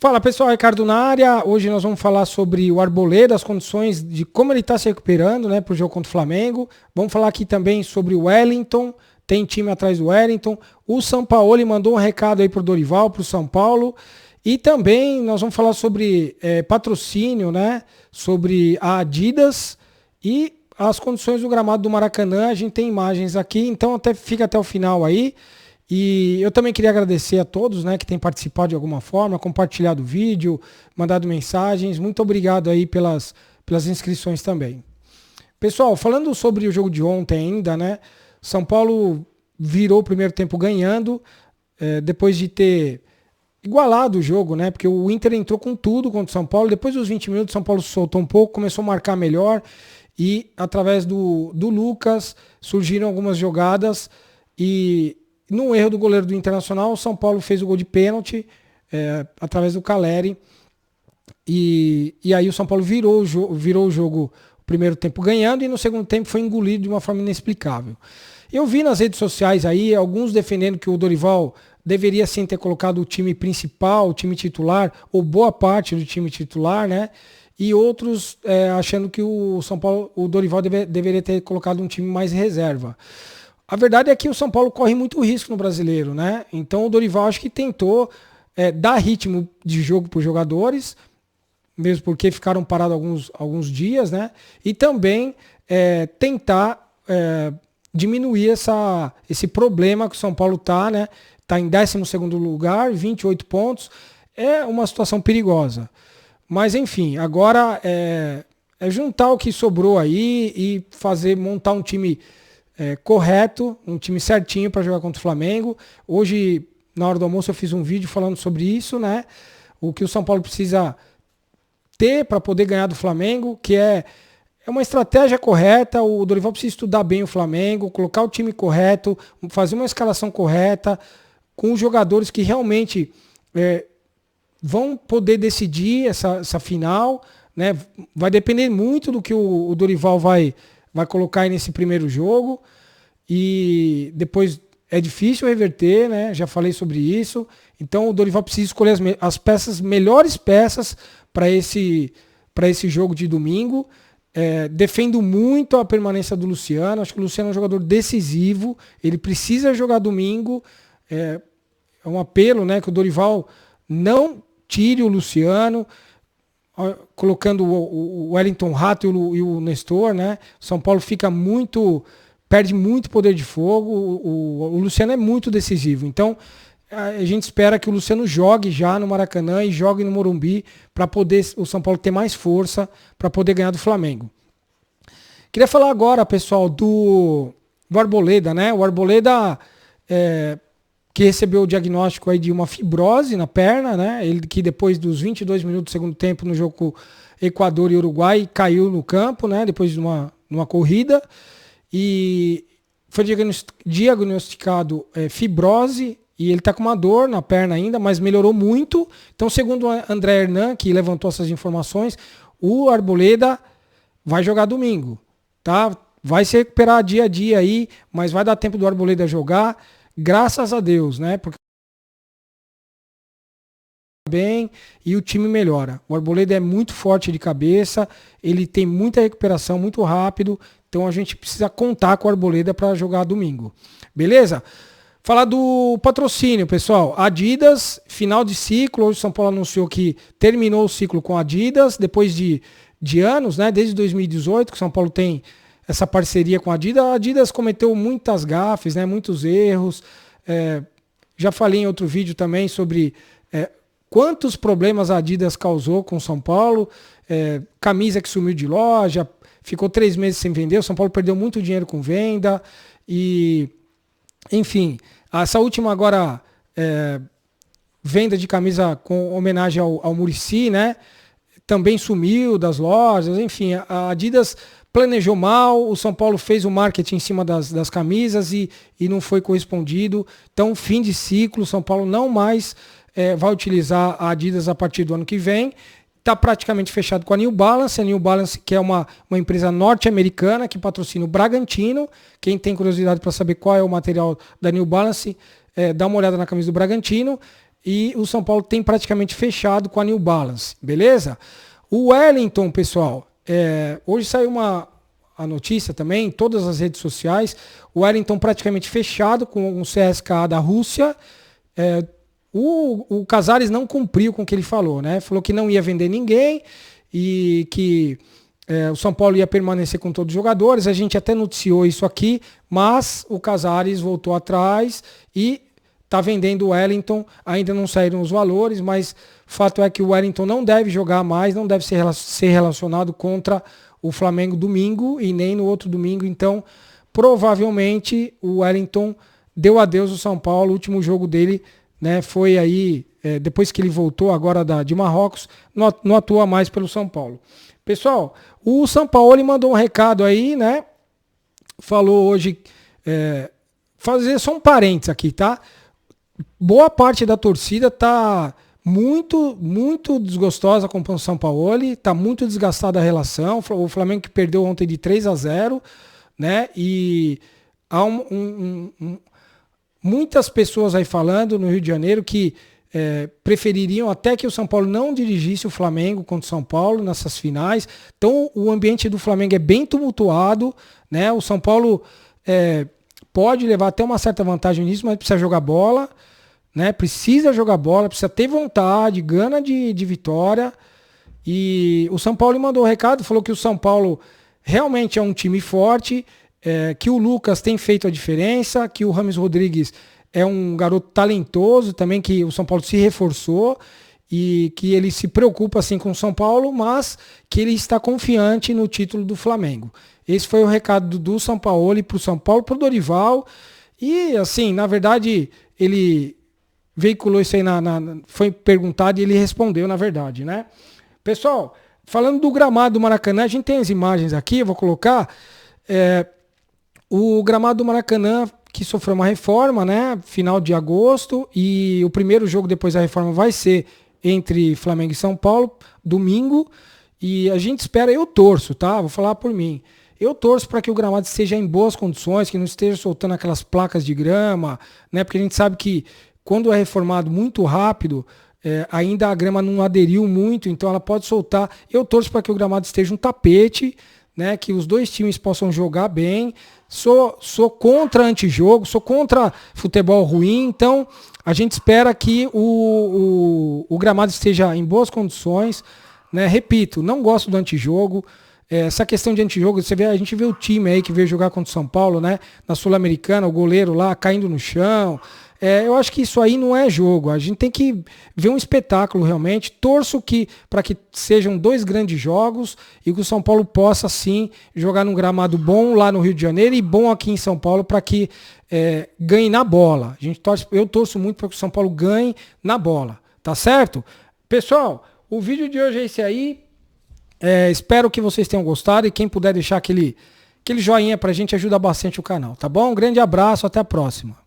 Fala pessoal, Ricardo na área. Hoje nós vamos falar sobre o Arboleda, as condições de como ele está se recuperando, né, para o jogo contra o Flamengo. Vamos falar aqui também sobre o Wellington, tem time atrás do Wellington. O Sampaoli mandou um recado aí para o Dorival, para o São Paulo. E também nós vamos falar sobre patrocínio, né, sobre a Adidas e as condições do gramado do Maracanã. A gente tem imagens aqui, então fica até o final aí. E eu também queria agradecer a todos, né, que têm participado de alguma forma, compartilhado o vídeo, mandado mensagens. Muito obrigado aí pelas inscrições também. Pessoal, falando sobre o jogo de ontem ainda, né, São Paulo virou o primeiro tempo ganhando, depois de ter igualado o jogo, né, porque o Inter entrou com tudo contra o São Paulo. Depois dos 20 minutos, o São Paulo soltou um pouco, começou a marcar melhor e através do Lucas surgiram algumas jogadas e num erro do goleiro do Internacional, o São Paulo fez o gol de pênalti através do Caleri. E aí o São Paulo virou o jogo, o primeiro tempo ganhando, e no segundo tempo foi engolido de uma forma inexplicável. Eu vi nas redes sociais aí alguns defendendo que o Dorival deveria sim ter colocado o time principal, o time titular, ou boa parte do time titular, né? E outros achando que o São Paulo, o Dorival deveria ter colocado um time mais reserva. A verdade é que o São Paulo corre muito risco no Brasileiro, né? Então o Dorival acho que tentou dar ritmo de jogo para os jogadores, mesmo porque ficaram parados alguns dias, né? E também tentar diminuir esse problema que o São Paulo está, né? Está em 12º lugar, 28 pontos. É uma situação perigosa. Mas enfim, agora é juntar o que sobrou aí e montar um time correto, um time certinho para jogar contra o Flamengo. Hoje, na hora do almoço, eu fiz um vídeo falando sobre isso, né? O que o São Paulo precisa ter para poder ganhar do Flamengo, que é uma estratégia correta. O Dorival precisa estudar bem o Flamengo, colocar o time correto, fazer uma escalação correta, com os jogadores que realmente vão poder decidir essa final, né? Vai depender muito do que o Dorival vai colocar aí nesse primeiro jogo, e depois é difícil reverter, né? Já falei sobre isso. Então o Dorival precisa escolher as melhores peças para esse jogo de domingo. Defendo muito a permanência do Luciano. Acho que o Luciano é um jogador decisivo. Ele precisa jogar domingo. É um apelo, né, que o Dorival não tire o Luciano, colocando o Wellington Rato e o Nestor, né? São Paulo perde muito poder de fogo. O Luciano é muito decisivo. Então, a gente espera que o Luciano jogue já no Maracanã e jogue no Morumbi para poder o São Paulo ter mais força para poder ganhar do Flamengo. Queria falar agora, pessoal, do Arboleda, né? O Arboleda que recebeu o diagnóstico aí de uma fibrose na perna, né? Ele que depois dos 22 minutos do segundo tempo no jogo com Equador e Uruguai caiu no campo, né? Depois de uma corrida, e foi diagnosticado fibrose, e ele está com uma dor na perna ainda, mas melhorou muito. Então, segundo o André Hernan, que levantou essas informações, o Arboleda vai jogar domingo, tá? Vai se recuperar dia a dia aí, mas vai dar tempo do Arboleda jogar. Graças a Deus, né? Porque bem e o time melhora. O Arboleda é muito forte de cabeça, ele tem muita recuperação, muito rápido. Então a gente precisa contar com o Arboleda para jogar domingo. Beleza? Falar do patrocínio, pessoal. Adidas, final de ciclo. Hoje o São Paulo anunciou que terminou o ciclo com a Adidas, depois de anos, né? Desde 2018 que o São Paulo tem essa parceria com a Adidas. A Adidas cometeu muitas gafes, né? Muitos erros. Já falei em outro vídeo também sobre quantos problemas a Adidas causou com o São Paulo. Camisa que sumiu de loja, ficou 3 meses sem vender. O São Paulo perdeu muito dinheiro com venda. E, enfim, essa última agora venda de camisa com homenagem ao Muricy, né? Também sumiu das lojas. Enfim, a Adidas planejou mal, o São Paulo fez o marketing em cima das camisas e não foi correspondido. Então, fim de ciclo, o São Paulo não mais vai utilizar a Adidas a partir do ano que vem. Está praticamente fechado com a New Balance. A New Balance, que é uma empresa norte-americana que patrocina o Bragantino. Quem tem curiosidade para saber qual é o material da New Balance, dá uma olhada na camisa do Bragantino. e o São Paulo tem praticamente fechado com a New Balance, beleza? O Wellington, pessoal, hoje saiu a notícia também em todas as redes sociais, o Wellington praticamente fechado com o CSKA da Rússia. O Casares não cumpriu com o que ele falou, né? Falou que não ia vender ninguém e que o São Paulo ia permanecer com todos os jogadores. A gente até noticiou isso aqui, mas o Casares voltou atrás e está vendendo o Wellington. Ainda não saíram os valores, mas fato é que o Wellington não deve jogar mais, não deve ser relacionado contra o Flamengo domingo e nem no outro domingo. Então, provavelmente, o Wellington deu adeus ao São Paulo. O último jogo dele, né, foi aí, depois que ele voltou agora de Marrocos, não atua mais pelo São Paulo. Pessoal, o Sampaoli mandou um recado aí, né? Falou hoje, fazer só um parênteses aqui, tá? Boa parte da torcida tá muito, muito desgostosa com o Sampaoli, tá muito desgastada a relação. O Flamengo que perdeu ontem de 3-0, né? E há muitas pessoas aí falando no Rio de Janeiro que prefeririam até que o São Paulo não dirigisse o Flamengo contra o São Paulo nessas finais. Então o ambiente do Flamengo é bem tumultuado, né? O São Paulo pode levar até uma certa vantagem nisso, mas precisa jogar bola, né? Precisa jogar bola, precisa ter vontade, gana de vitória. E o São Paulo mandou um recado, falou que o São Paulo realmente é um time forte, que o Lucas tem feito a diferença, que o Rames Rodrigues é um garoto talentoso também, que o São Paulo se reforçou e que ele se preocupa assim com o São Paulo, mas que ele está confiante no título do Flamengo. Esse foi o recado do Sampaoli para o São Paulo, para o Dorival. E assim, na verdade, ele veiculou isso aí, foi perguntado e ele respondeu, na verdade, né? Pessoal, falando do gramado do Maracanã, a gente tem as imagens aqui, eu vou colocar. O gramado do Maracanã, que sofreu uma reforma, né? Final de agosto, e o primeiro jogo depois da reforma vai ser entre Flamengo e São Paulo, domingo, e a gente espera, eu torço, tá? Vou falar por mim. Eu torço para que o gramado esteja em boas condições, que não esteja soltando aquelas placas de grama, né? Porque a gente sabe que quando é reformado muito rápido, ainda a grama não aderiu muito, então ela pode soltar. Eu torço para que o gramado esteja um tapete, né? Que os dois times possam jogar bem. Sou contra antijogo, sou contra futebol ruim, então a gente espera que o gramado esteja em boas condições, né? Repito, não gosto do antijogo. Essa questão de antijogo, a gente vê o time aí que veio jogar contra o São Paulo, né? Na Sul-Americana, o goleiro lá caindo no chão. Eu acho que isso aí não é jogo. A gente tem que ver um espetáculo realmente. Torço para que sejam dois grandes jogos e que o São Paulo possa sim jogar num gramado bom lá no Rio de Janeiro e bom aqui em São Paulo para que ganhe na bola. Eu torço muito para que o São Paulo ganhe na bola. Tá certo? Pessoal, o vídeo de hoje é esse aí. Espero que vocês tenham gostado e quem puder deixar aquele joinha pra gente ajuda bastante o canal, tá bom? Um grande abraço, até a próxima.